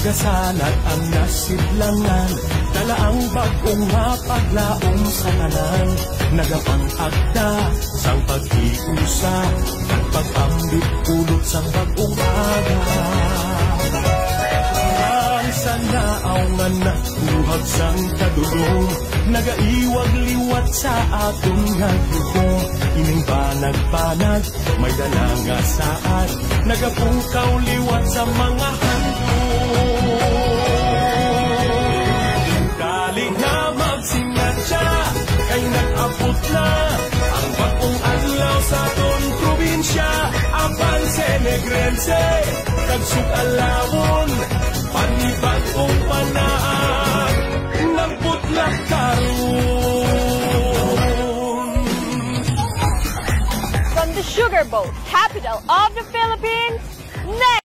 Nagasanat ang nasidlangan, dala ang bagong mapaglaom sa tanan. Nagapang-agda sang pag-iusa, nagpag-ambit ulot sang bagong aga. Ang sanaaw nga nakuhag sang kadulong, nagaiwag liwat sa atong nagdugong. Ining banag-banag, may dala nga saad, nagapungkaw liwat sa mga handong. Dali na magsingadya, kay nag-abot na ang bagong adlaw sa atong probinsya. Apan Senegrense, kagsug-alawon, panibagong panaan ng putlak karon. From the Sugar Boat, capital of the Philippines, next!